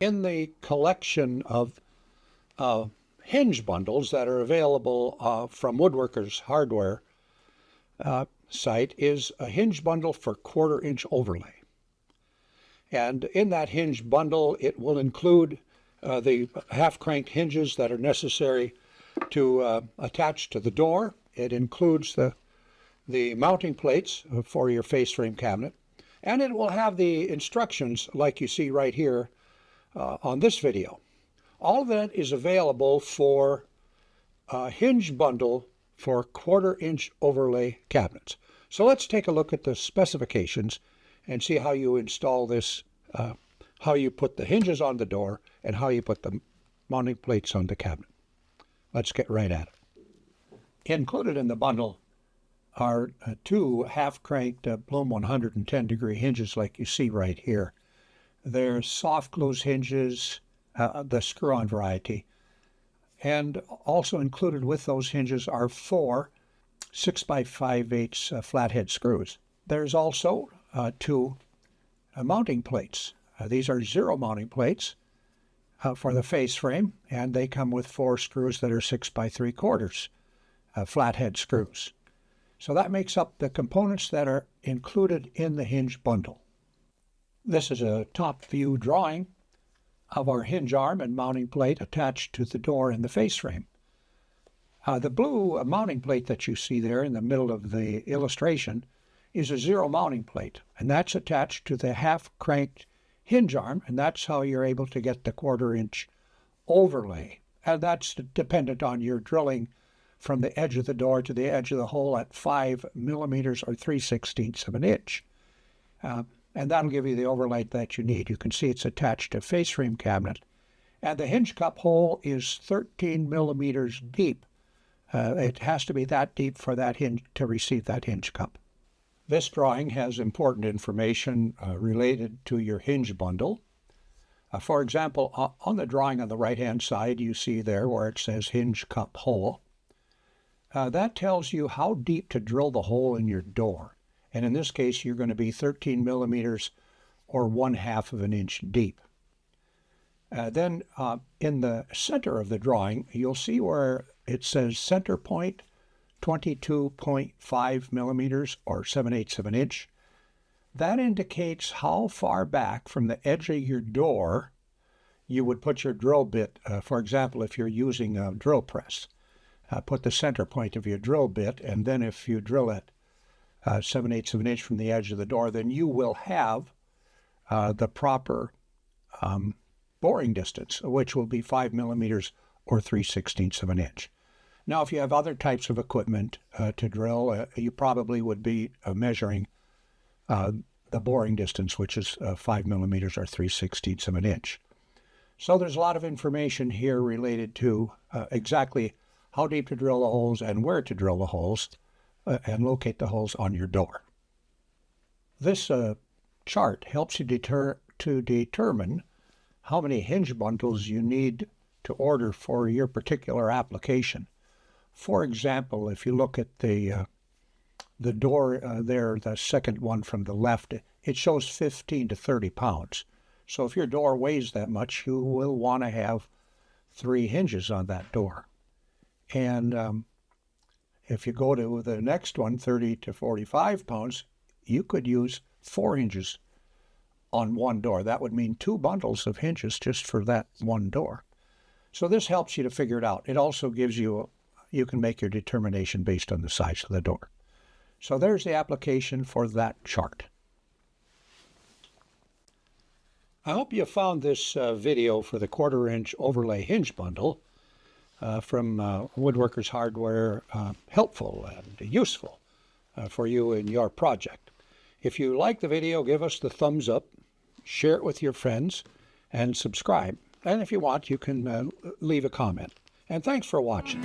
in the collection of hinge bundles that are available from Woodworkers Hardware site is a hinge bundle for 1/4-inch overlay. And in that hinge bundle, it will include the half-cranked hinges that are necessary to attach to the door. It includes the mounting plates for your face frame cabinet, and it will have the instructions like you see right here on this video. All of that is available for a hinge bundle for 1/4-inch overlay cabinets. So let's take a look at the specifications and see how you install this, how you put the hinges on the door and how you put the mounting plates on the cabinet. Let's get right at it. Included in the bundle are 2 half-cranked Blum 110-degree hinges like you see right here. They're soft close hinges, the screw-on variety. And also included with those hinges are 4 6x5/8 flathead screws. There's also 2 mounting plates. These are 0 mounting plates for the face frame, and they come with 4 screws that are 6x3/4 flathead screws. So that makes up the components that are included in the hinge bundle. This is a top view drawing of our hinge arm and mounting plate attached to the door and the face frame. The blue mounting plate that you see there in the middle of the illustration is a 0 mounting plate, and that's attached to the half-cranked hinge arm, and that's how you're able to get the 1/4-inch overlay. And that's dependent on your drilling from the edge of the door to the edge of the hole at 5 millimeters or 3/16 of an inch. And that'll give you the overlay that you need. You can see it's attached to face frame cabinet. And the hinge cup hole is 13 millimeters deep. It has to be that deep for that hinge to receive that hinge cup. This drawing has important information related to your hinge bundle. For example, on the drawing on the right-hand side, you see there where it says hinge cup hole. That tells you how deep to drill the hole in your door. And in this case, you're going to be 13 millimeters or 1/2 of an inch deep. Then in the center of the drawing, you'll see where it says center point 22.5 millimeters or 7/8 of an inch. That indicates how far back from the edge of your door you would put your drill bit. For example, if you're using a drill press, put the center point of your drill bit, and then if you drill it 7/8 of an inch from the edge of the door, then you will have the proper boring distance, which will be 5 millimeters or 3/16 of an inch. Now, if you have other types of equipment to drill, you probably would be measuring the boring distance, which is 5 millimeters or 3/16 of an inch. So there's a lot of information here related to exactly how deep to drill the holes and where to drill the holes and locate the holes on your door. This chart helps you to determine how many hinge bundles you need to order for your particular application. For example, if you look at the door there, the second one from the left, it shows 15 to 30 pounds. So if your door weighs that much, you will want to have 3 hinges on that door. And if you go to the next one, 30 to 45 pounds, you could use 4 hinges on one door. That would mean 2 bundles of hinges just for that one door. So this helps you to figure it out. It also gives you, you can make your determination based on the size of the door. So there's the application for that chart. I hope you found this video for the 1/4-inch overlay hinge bundle from Woodworkers Hardware helpful and useful for you in your project. If you like the video, give us the thumbs up, share it with your friends, and subscribe. And if you want, you can leave a comment. And thanks for watching.